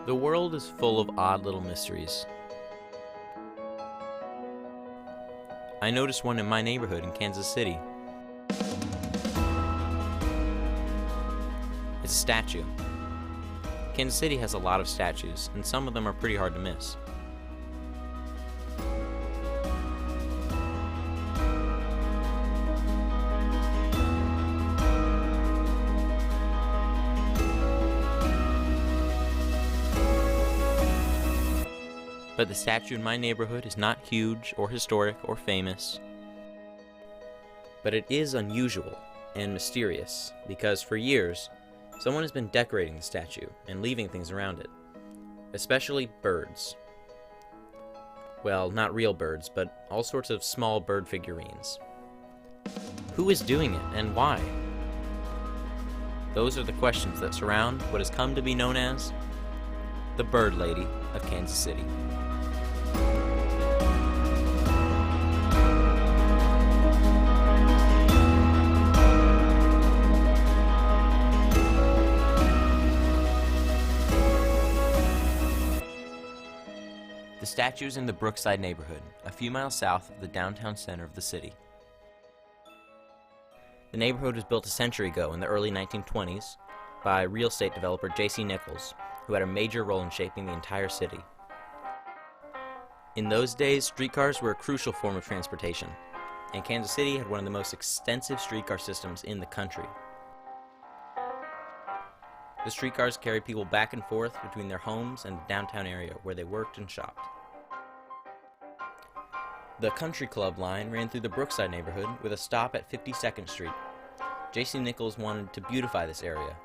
The world is full of odd little mysteries. I noticed one in my neighborhood in Kansas City. It's a statue. Kansas City has a lot of statues, and some of them are pretty hard to miss. But the statue in my neighborhood is not huge or historic or famous. But it is unusual and mysterious because for years, someone has been decorating the statue and leaving things around it, especially birds. Well, not real birds, but all sorts of small bird figurines. Who is doing it and why? Those are the questions that surround what has come to be known as the Bird Lady of Kansas City. The statue is in the Brookside neighborhood, a few miles south of the downtown center of the city. The neighborhood was built a century ago in the early 1920s by real estate developer J.C. Nichols, who had a major role in shaping the entire city. In those days, streetcars were a crucial form of transportation, and Kansas City had one of the most extensive streetcar systems in the country. The streetcars carried people back and forth between their homes and the downtown area where they worked and shopped. The Country Club line ran through the Brookside neighborhood with a stop at 52nd Street. J.C. Nichols wanted to beautify this area.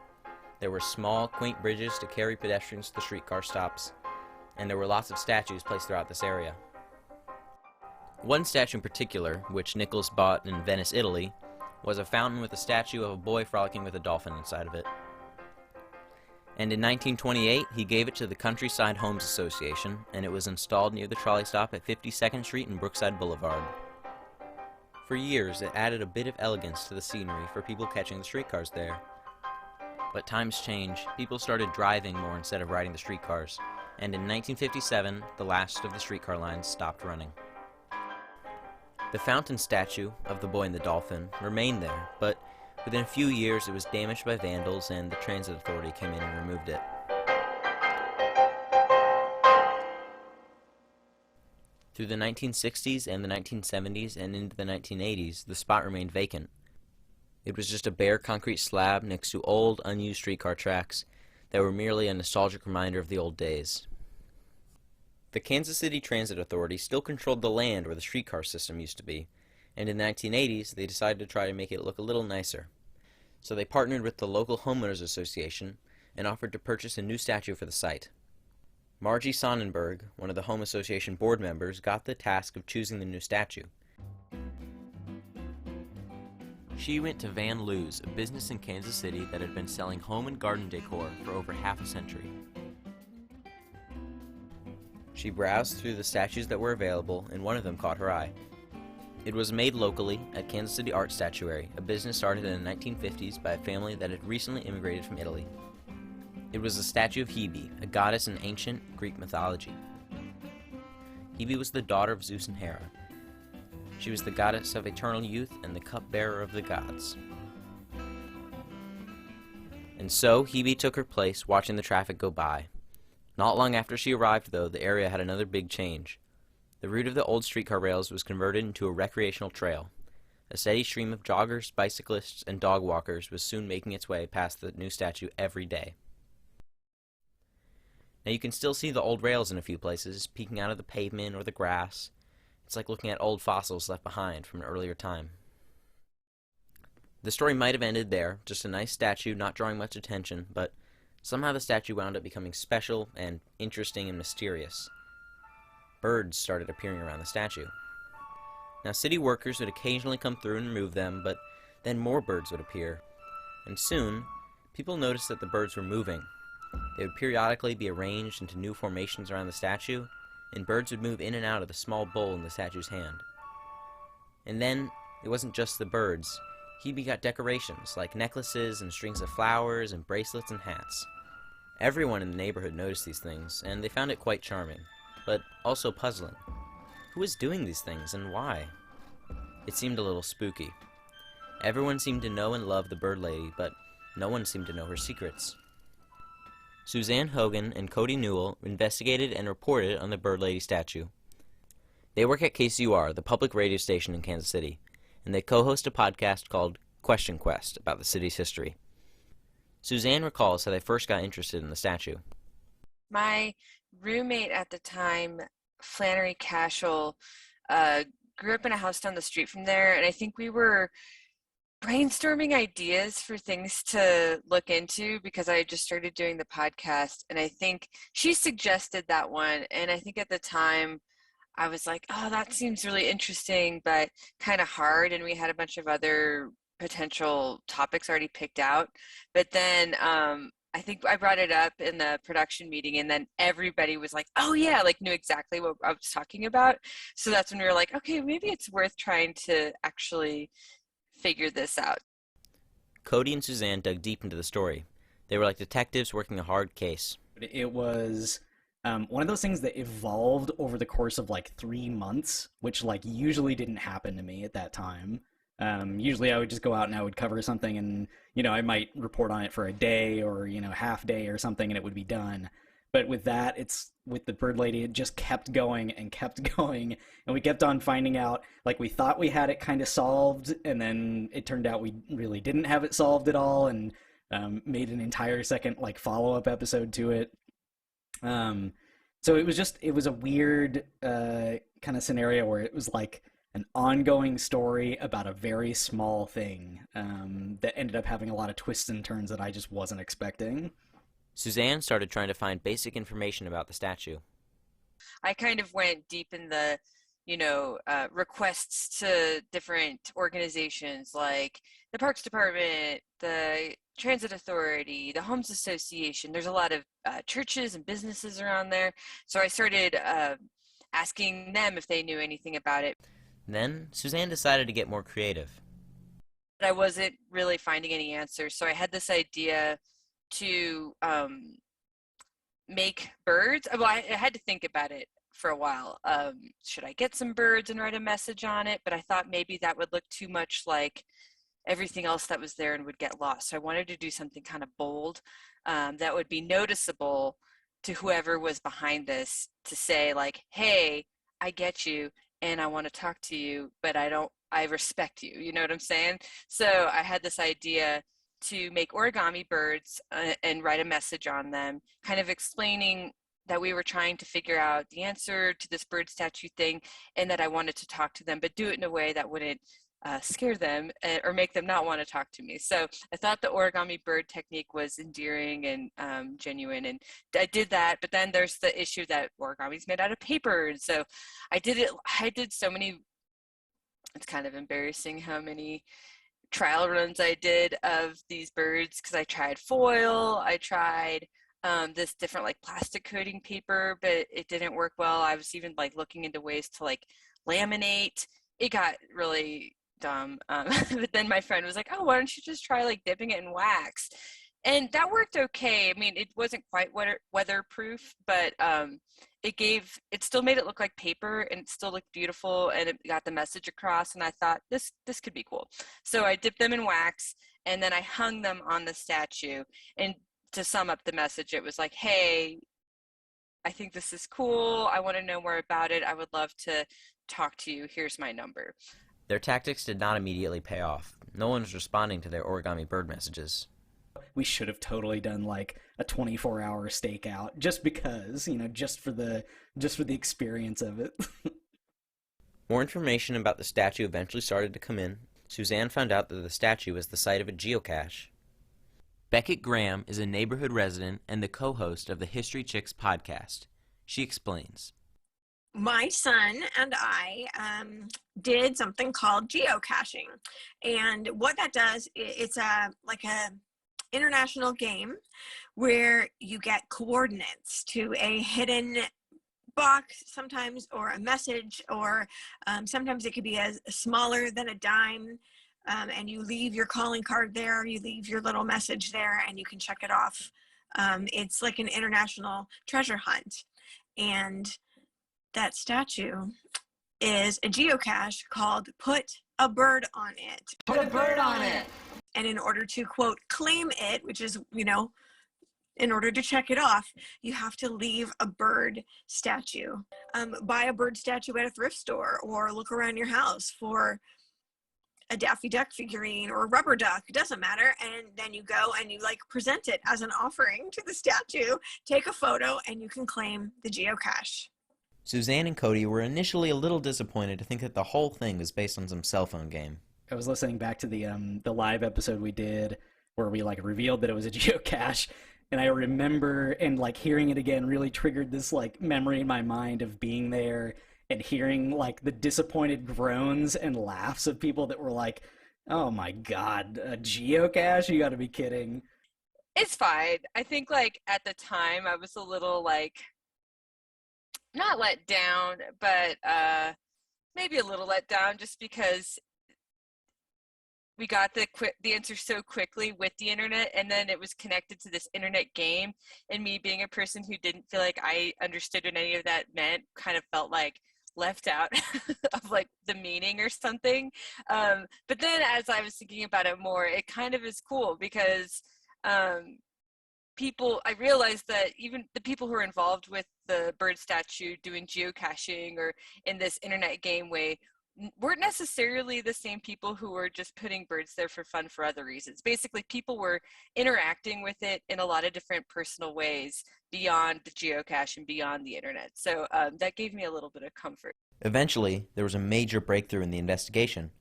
There were small, quaint bridges to carry pedestrians to the streetcar stops, and there were lots of statues placed throughout this area. One statue in particular, which Nichols bought in Venice, Italy, was a fountain with a statue of a boy frolicking with a dolphin inside of it. And in 1928, he gave it to the Countryside Homes Association, and it was installed near the trolley stop at 52nd Street and Brookside Boulevard. For years, it added a bit of elegance to the scenery for people catching the streetcars there. But times change, people started driving more instead of riding the streetcars, and in 1957, the last of the streetcar lines stopped running. The fountain statue of the boy and the dolphin remained there, but within a few years, it was damaged by vandals, and the Transit Authority came in and removed it. Through the 1960s and the 1970s and into the 1980s, the spot remained vacant. It was just a bare concrete slab next to old, unused streetcar tracks that were merely a nostalgic reminder of the old days. The Kansas City Transit Authority still controlled the land where the streetcar system used to be, and in the 1980s, they decided to try to make it look a little nicer. So they partnered with the local homeowners association and offered to purchase a new statue for the site. Margie Sonnenberg, one of the Home Association board members, got the task of choosing the new statue. She went to Van Loo's, a business in Kansas City that had been selling home and garden decor for over half a century. She browsed through the statues that were available, and one of them caught her eye. It was made locally at Kansas City Art Statuary, a business started in the 1950s by a family that had recently immigrated from Italy. It was a statue of Hebe, a goddess in ancient Greek mythology. Hebe was the daughter of Zeus and Hera. She was the goddess of eternal youth and the cupbearer of the gods. And so Hebe took her place watching the traffic go by. Not long after she arrived, though, the area had another big change. The route of the old streetcar rails was converted into a recreational trail. A steady stream of joggers, bicyclists, and dog walkers was soon making its way past the new statue every day. Now you can still see the old rails in a few places, peeking out of the pavement or the grass. It's like looking at old fossils left behind from an earlier time. The story might have ended there, just a nice statue not drawing much attention, but somehow the statue wound up becoming special and interesting and mysterious. Birds started appearing around the statue. Now, city workers would occasionally come through and remove them, but then more birds would appear. And soon, people noticed that the birds were moving. They would periodically be arranged into new formations around the statue, and birds would move in and out of the small bowl in the statue's hand. And then, it wasn't just the birds. Hebe got decorations, like necklaces and strings of flowers and bracelets and hats. Everyone in the neighborhood noticed these things, and they found it quite charming, but also puzzling. Who was doing these things, and why? It seemed a little spooky. Everyone seemed to know and love the Bird Lady, but no one seemed to know her secrets. Suzanne Hogan and Cody Newell investigated and reported on the Bird Lady statue. They work at KCUR, the public radio station in Kansas City, and they co-host a podcast called Question Quest about the city's history. Suzanne recalls how they first got interested in the statue. My roommate at the time, Flannery Cashel, grew up in a house down the street from there, and I think we were brainstorming ideas for things to look into because I had just started doing the podcast, and I think she suggested that one, and I think at the time I was like, oh, that seems really interesting, but kind of hard, and we had a bunch of other potential topics already picked out. But then I think I brought it up in the production meeting, and then everybody was like, oh yeah, like knew exactly what I was talking about. So that's when we were like, okay, maybe it's worth trying to actually figure this out. Cody and Suzanne dug deep into the story. They were like detectives working a hard case. It was one of those things that evolved over the course of like 3 months, which like usually didn't happen to me at that time. Usually I would just go out and I would cover something and, I might report on it for a day or, half day or something and it would be done. But with that, with the Bird Lady, it just kept going and kept going. And we kept on finding out, like we thought we had it kind of solved. And then it turned out we really didn't have it solved at all and made an entire second like follow-up episode to it. So it was a weird kind of scenario where it was like an ongoing story about a very small thing that ended up having a lot of twists and turns that I just wasn't expecting. Suzanne started trying to find basic information about the statue. I kind of went deep in the, requests to different organizations like the Parks Department, the Transit Authority, the Homes Association. There's a lot of churches and businesses around there. So I started asking them if they knew anything about it. Then Suzanne decided to get more creative. But I wasn't really finding any answers. So I had this idea to make birds. Well, I had to think about it for a while. Should I get some birds and write a message on it? But I thought maybe that would look too much like everything else that was there and would get lost. So I wanted to do something kind of bold that would be noticeable to whoever was behind this, to say like, hey, I get you and I want to talk to you, but I respect you. You know what I'm saying? So I had this idea to make origami birds and write a message on them, kind of explaining that we were trying to figure out the answer to this bird statue thing, and that I wanted to talk to them, but do it in a way that wouldn't scare them or make them not want to talk to me. So I thought the origami bird technique was endearing and genuine, and I did that. But then there's the issue that origami is made out of paper, and so I did so many. It's kind of embarrassing how many trial runs I did of these birds, because I tried foil, I tried this different like plastic coating paper, but it didn't work well. I was even like looking into ways to like laminate. It got really dumb. But then my friend was like, oh, why don't you just try like dipping it in wax? And that worked okay. I mean, it wasn't quite weatherproof, but it still made it look like paper, and it still looked beautiful, and it got the message across. And I thought this could be cool. So I dipped them in wax, and then I hung them on the statue. And to sum up the message, it was like, hey, I think this is cool. I want to know more about it. I would love to talk to you. Here's my number. Their tactics did not immediately pay off. No one was responding to their origami bird messages. We should have totally done like a 24-hour stakeout just because, just for the experience of it. More information about the statue eventually started to come in. Suzanne found out that the statue was the site of a geocache. Beckett Graham is a neighborhood resident and the co-host of the History Chicks podcast. She explains. My son and I did something called geocaching, and what that does, it's like a international game where you get coordinates to a hidden box sometimes, or a message, or sometimes it could be as smaller than a dime, and you leave your calling card there, you leave your little message there, and you can check it off It's like an international treasure hunt. And that statue is a geocache called Put a Bird on It. Put a bird on it. And in order to, quote, claim it, which is, in order to check it off, you have to leave a bird statue. Buy a bird statue at a thrift store, or look around your house for a Daffy Duck figurine or a rubber duck, it doesn't matter. And then you go and you present it as an offering to the statue, take a photo, and you can claim the geocache. Suzanne and Cody were initially a little disappointed to think that the whole thing was based on some cell phone game. I was listening back to the live episode we did where we revealed that it was a geocache, and I remember hearing it again really triggered this memory in my mind of being there and hearing the disappointed groans and laughs of people that were like, "Oh my god, a geocache? You got to be kidding!" It's fine. I think at the time I was a little not let down, but maybe a little let down, just because we got the answer so quickly with the internet, and then it was connected to this internet game, and me being a person who didn't feel like I understood what any of that meant, kind of felt left out of the meaning or something. But then as I was thinking about it more, it kind of is cool because I realized that even the people who are involved with the bird statue doing geocaching or in this internet game way weren't necessarily the same people who were just putting birds there for fun for other reasons. Basically, people were interacting with it in a lot of different personal ways beyond the geocache and beyond the internet. So that gave me a little bit of comfort. Eventually, there was a major breakthrough in the investigation.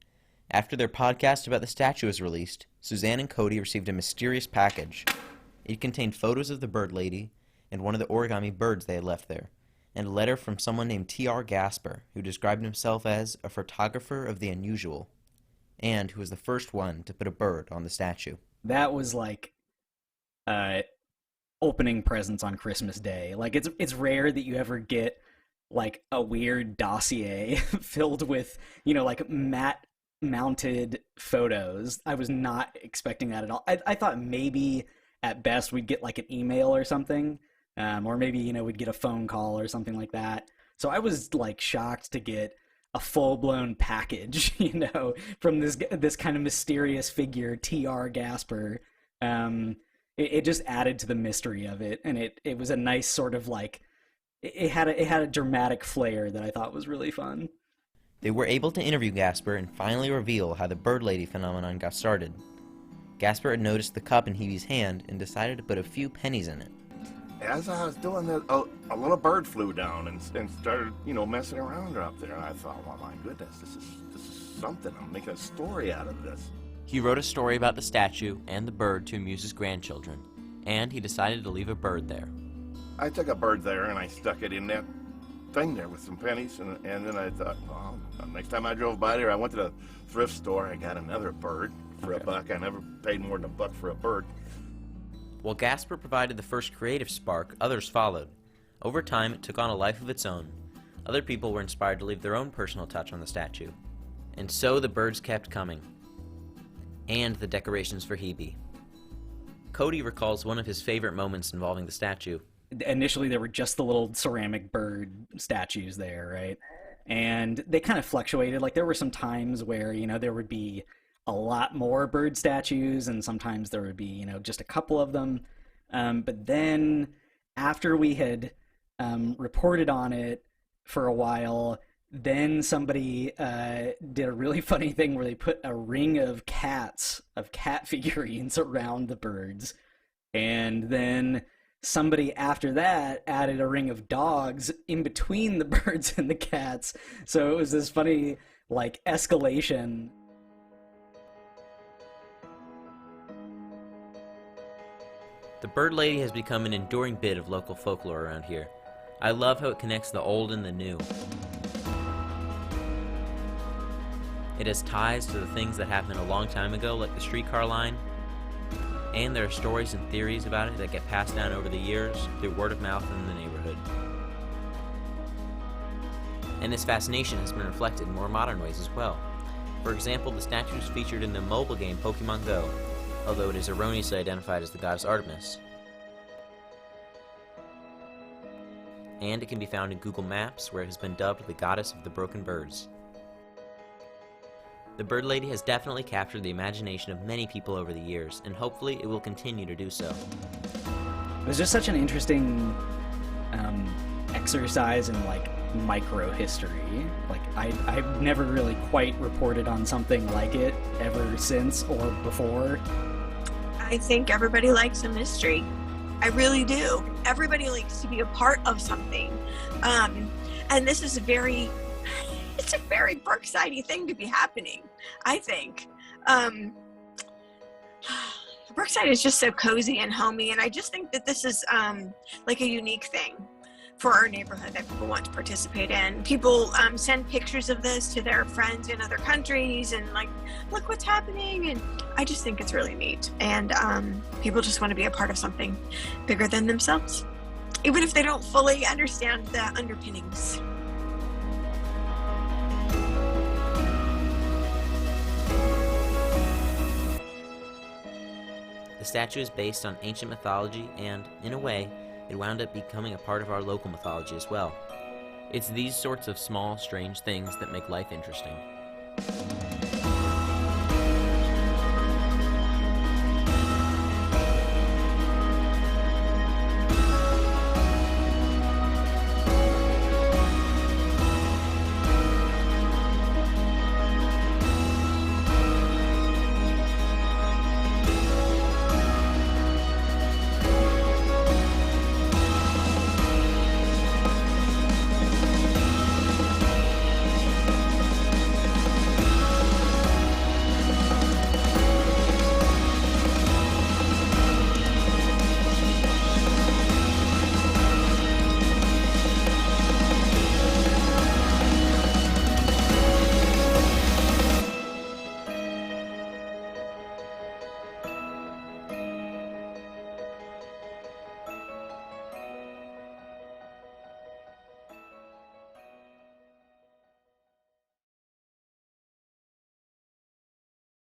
After their podcast about the statue was released, Suzanne and Cody received a mysterious package. It contained photos of the bird lady and one of the origami birds they had left there, and a letter from someone named T.R. Gasper, who described himself as a photographer of the unusual, and who was the first one to put a bird on the statue. That was opening presents on Christmas Day. It's rare that you ever get a weird dossier filled with matte mounted photos. I was not expecting that at all. I thought maybe at best we'd get an email or something. Or maybe, we'd get a phone call or something like that. So I was, shocked to get a full-blown package, from this kind of mysterious figure, T.R. Gasper. It just added to the mystery of it, and it was a nice sort of, it had a dramatic flair that I thought was really fun. They were able to interview Gasper and finally reveal how the bird lady phenomenon got started. Gasper had noticed the cup in Hebe's hand and decided to put a few pennies in it. As I was doing that, a little bird flew down and started, messing around up there. And I thought, well, my goodness, this is something. I'm making a story out of this. He wrote a story about the statue and the bird to amuse his grandchildren, and he decided to leave a bird there. I took a bird there and I stuck it in that thing there with some pennies, and then I thought, well, next time I drove by there, I went to the thrift store. I got another bird for $1. I never paid more than $1 for a bird. While Gasper provided the first creative spark, others followed. Over time, it took on a life of its own. Other people were inspired to leave their own personal touch on the statue. And so the birds kept coming. And the decorations for Hebe. Cody recalls one of his favorite moments involving the statue. Initially, there were just the little ceramic bird statues there, right? And they kind of fluctuated. There were some times where, there would be a lot more bird statues, and sometimes there would be, just a couple of them. But then after we had reported on it for a while, then somebody did a really funny thing where they put a ring of cat figurines around the birds. And then somebody after that added a ring of dogs in between the birds and the cats. So it was this funny, escalation. The bird lady has become an enduring bit of local folklore around here. I love how it connects the old and the new. It has ties to the things that happened a long time ago, like the streetcar line, and there are stories and theories about it that get passed down over the years through word of mouth in the neighborhood. And this fascination has been reflected in more modern ways as well. For example, the statue is featured in the mobile game Pokemon Go, although it is erroneously identified as the goddess Artemis. and it can be found in Google Maps, where it has been dubbed the Goddess of the Broken Birds. The Bird Lady has definitely captured the imagination of many people over the years, and hopefully it will continue to do so. It was just such an interesting exercise in like micro history. Like I've never really quite reported on something like it ever since or before. I think everybody likes a mystery. I really do. Everybody likes to be a part of something. And this is it's a very Brookside-y thing to be happening, I think. Brookside is just so cozy and homey, and I just think that this is like a unique thing for our neighborhood that people want to participate in. People send pictures of this to their friends in other countries and like, look what's happening, and I just think it's really neat. And people just want to be a part of something bigger than themselves, even if they don't fully understand the underpinnings. The statue is based on ancient mythology and, in a way, it wound up becoming a part of our local mythology as well. It's these sorts of small, strange things that make life interesting.